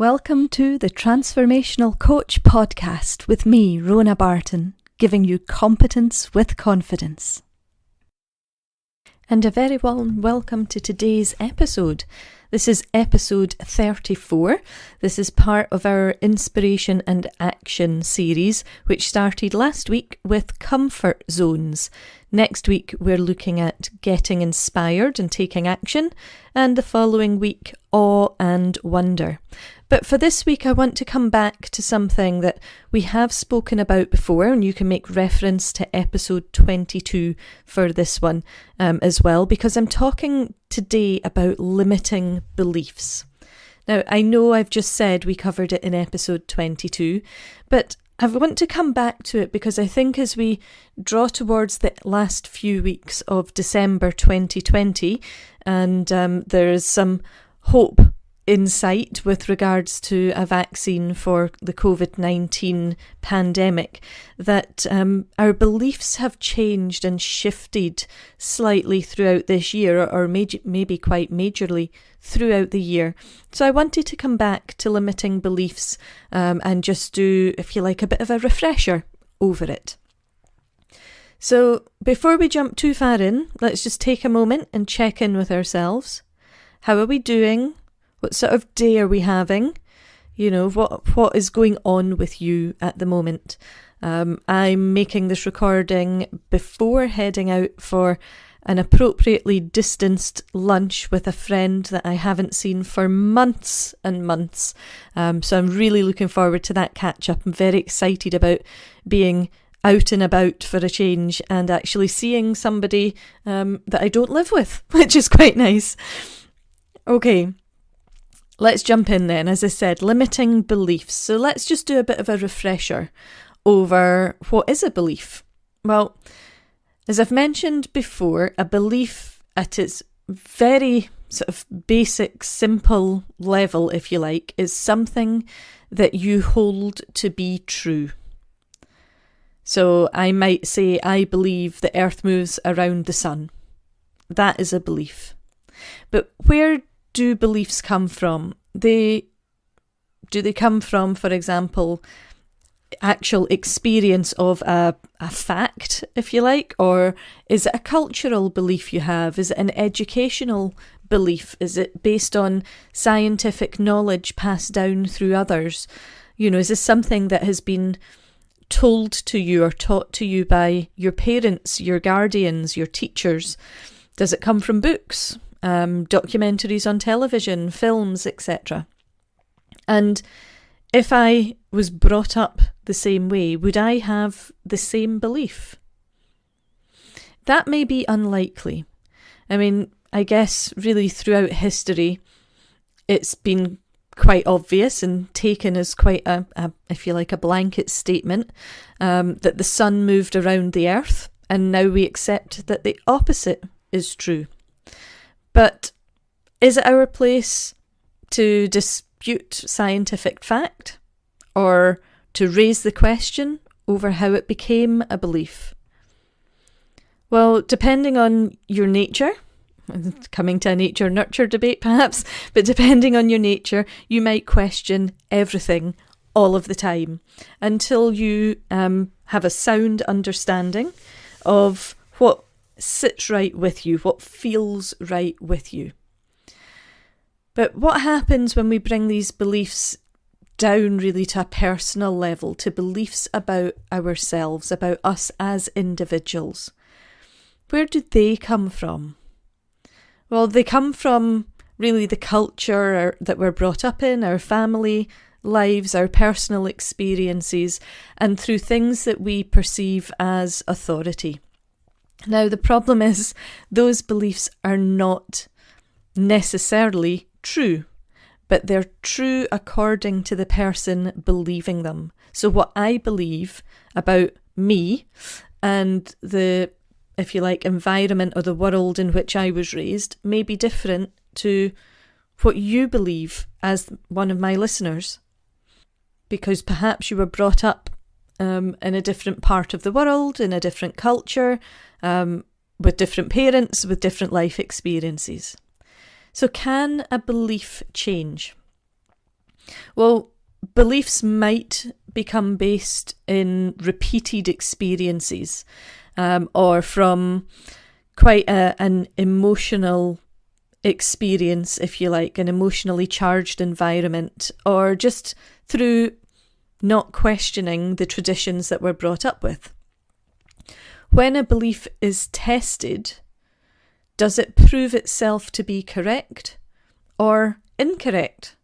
Welcome to the Transformational Coach podcast with me, Rona Barton, giving you competence with confidence. And a very warm welcome to today's episode. This is episode 34. This is part of our Inspiration and Action series, which started last week with comfort zones. Next week, we're looking at getting inspired and taking action, and the following week, awe and wonder. But for this week, I want to come back to something that we have spoken about before, and you can make reference to episode 22 for this one as well, because I'm talking today about limiting beliefs. Now, I know I've just said we covered it in episode 22, but I want to come back to it because I think as we draw towards the last few weeks of December 2020, and there is some hope in sight with regards to a vaccine for the COVID-19 pandemic, that our beliefs have changed and shifted slightly throughout this year, or maybe quite majorly throughout the year. So I wanted to come back to limiting beliefs and just do, if you like, a bit of a refresher over it. So before we jump too far in, let's just take a moment and check in with ourselves. How are we doing? What sort of day are we having? You know, what is going on with you at the moment? I'm making this recording before heading out for an appropriately distanced lunch with a friend that I haven't seen for months and months. So I'm really looking forward to that catch up. I'm very excited about being out and about for a change and actually seeing somebody that I don't live with, which is quite nice. Okay. Let's jump in then. As I said, limiting beliefs. So let's just do a bit of a refresher over what is a belief. Well, as I've mentioned before, a belief at its very sort of basic, simple level, if you like, is something that you hold to be true. So I might say, I believe the earth moves around the sun. That is a belief. But where do beliefs come from? Do they come from, for example, actual experience of a fact, if you like, or is it a cultural belief you have? Is it an educational belief? Is it based on scientific knowledge passed down through others? You know, is this something that has been told to you or taught to you by your parents, your guardians, your teachers? Does it come from books? Documentaries on television, films, etc. And if I was brought up the same way, would I have the same belief? That may be unlikely. I mean, I guess really throughout history, it's been quite obvious and taken as quite a if you like, a blanket statement that the sun moved around the earth, and now we accept that the opposite is true. But is it our place to dispute scientific fact or to raise the question over how it became a belief? Well, depending on your nature, coming to a nature-nurture debate perhaps, but depending on your nature, you might question everything all of the time until you have a sound understanding of what sits right with you, what feels right with you. But what happens when we bring these beliefs down really to a personal level, to beliefs about ourselves, about us as individuals? Where do they come from? Well, they come from really the culture that we're brought up in, our family lives, our personal experiences, and through things that we perceive as authority. Now, the problem is those beliefs are not necessarily true, but they're true according to the person believing them. So what I believe about me and the, if you like, environment or the world in which I was raised may be different to what you believe as one of my listeners, because perhaps you were brought up in a different part of the world, in a different culture, with different parents, with different life experiences. So can a belief change? Well, beliefs might become based in repeated experiences, or from quite an emotional experience, if you like, an emotionally charged environment, or just through not questioning the traditions that we're brought up with. When a belief is tested, does it prove itself to be correct or incorrect?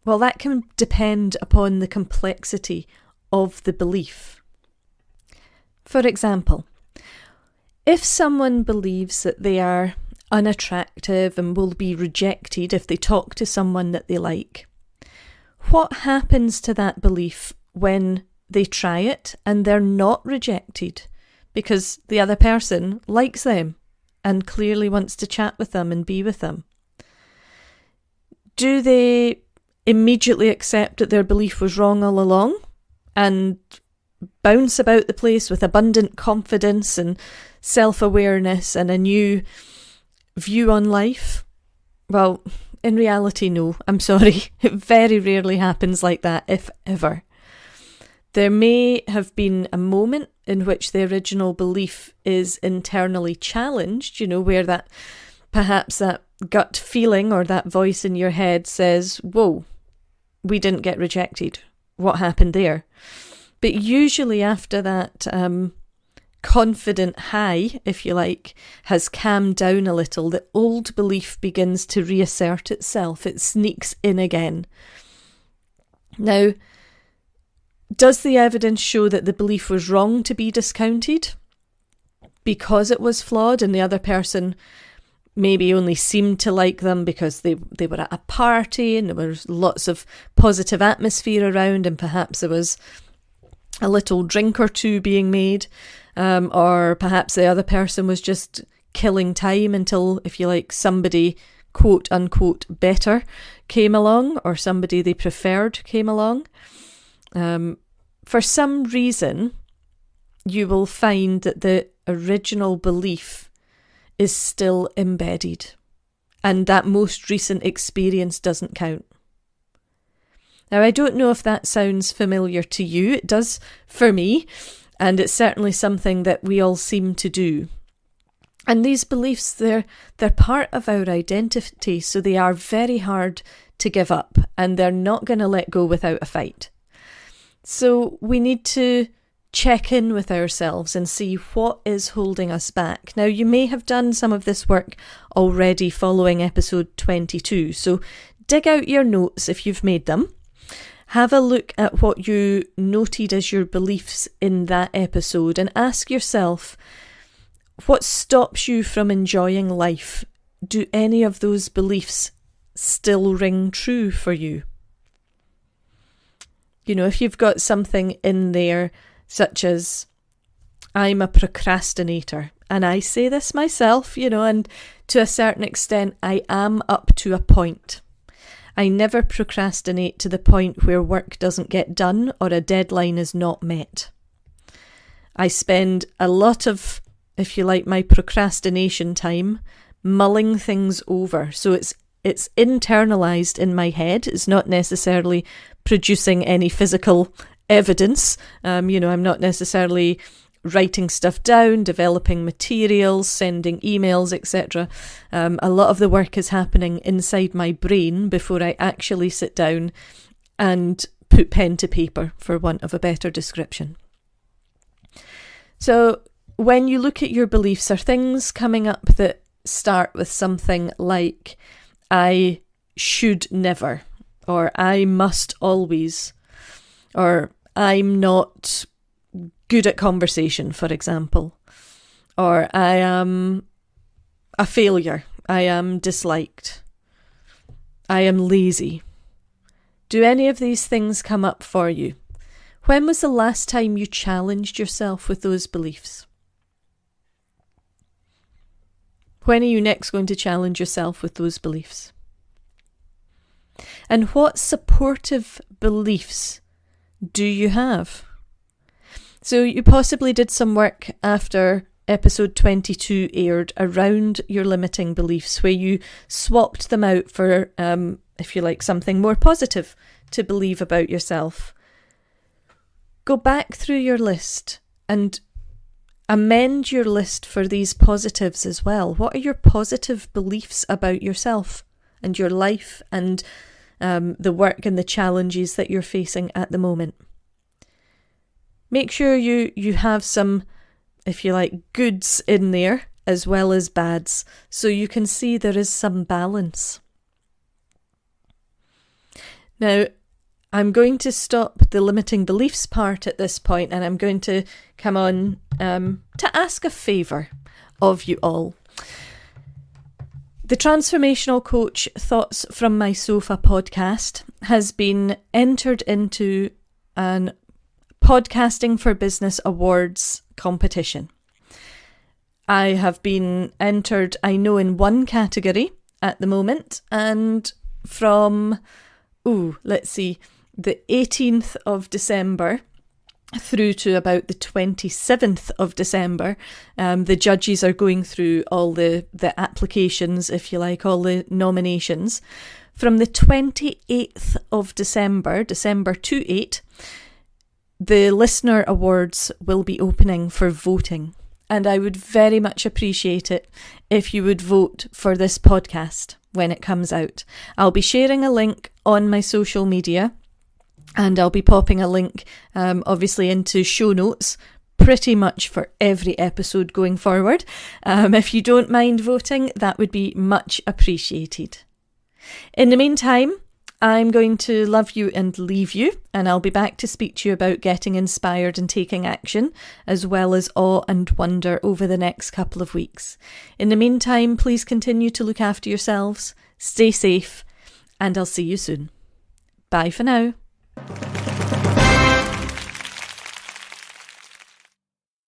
Well, that can depend upon the complexity of the belief. For example, if someone believes that they are unattractive and will be rejected if they talk to someone that they like, what happens to that belief when they try it and they're not rejected because the other person likes them and clearly wants to chat with them and be with them? Do they immediately accept that their belief was wrong all along and bounce about the place with abundant confidence and self-awareness and a new view on life? Well, in reality, no. I'm sorry. It very rarely happens like that, if ever. There may have been a moment in which the original belief is internally challenged, where that perhaps that gut feeling or that voice in your head says, whoa, we didn't get rejected. What happened there? But usually after that confident high, if you like, has calmed down a little, the old belief begins to reassert itself. It sneaks in again. Now, does the evidence show that the belief was wrong to be discounted because it was flawed and the other person maybe only seemed to like them because they were at a party and there was lots of positive atmosphere around and perhaps there was a little drink or two being made, or perhaps the other person was just killing time until, if you like, somebody quote unquote better came along or somebody they preferred came along. For some reason, you will find that the original belief is still embedded and that most recent experience doesn't count. Now, I don't know if that sounds familiar to you. It does for me, and it's certainly something that we all seem to do. And these beliefs, they're part of our identity, so they are very hard to give up, and they're not going to let go without a fight. So we need to check in with ourselves and see what is holding us back. Now, you may have done some of this work already following episode 22, so dig out your notes if you've made them. Have a look at what you noted as your beliefs in that episode and ask yourself, what stops you from enjoying life? Do any of those beliefs still ring true for you? If you've got something in there such as, I'm a procrastinator, and I say this myself, and to a certain extent, I am up to a point. I never procrastinate to the point where work doesn't get done or a deadline is not met. I spend a lot of, if you like, my procrastination time mulling things over. So it's internalized in my head. It's not necessarily producing any physical evidence. I'm not necessarily writing stuff down, developing materials, sending emails, etc. A lot of the work is happening inside my brain before I actually sit down and put pen to paper, for want of a better description. So when you look at your beliefs, are things coming up that start with something like, I should never, or I must always, or I'm not good at conversation, for example, or I am a failure, I am disliked, I am lazy. Do any of these things come up for you? When was the last time you challenged yourself with those beliefs? When are you next going to challenge yourself with those beliefs? And what supportive beliefs do you have? So you possibly did some work after episode 22 aired around your limiting beliefs, where you swapped them out for, if you like, something more positive to believe about yourself. Go back through your list and amend your list for these positives as well. What are your positive beliefs about yourself and your life and the work and the challenges that you're facing at the moment? Make sure you have some, if you like, goods in there as well as bads, so you can see there is some balance. Now, I'm going to stop the limiting beliefs part at this point, and I'm going to come on to ask a favour of you all. The Transformational Coach Thoughts from My Sofa podcast has been entered into an Podcasting for Business Awards competition. I have been entered, I know, in one category at the moment, and from, let's see, the 18th of December through to about the 27th of December, the judges are going through all the applications, if you like, all the nominations. From the 28th of December 28, the Listener Awards will be opening for voting, and I would very much appreciate it if you would vote for this podcast when it comes out. I'll be sharing a link on my social media, and I'll be popping a link obviously into show notes pretty much for every episode going forward. If you don't mind voting, that would be much appreciated. In the meantime, I'm going to love you and leave you, and I'll be back to speak to you about getting inspired and taking action, as well as awe and wonder over the next couple of weeks. In the meantime, please continue to look after yourselves, stay safe, and I'll see you soon. Bye for now.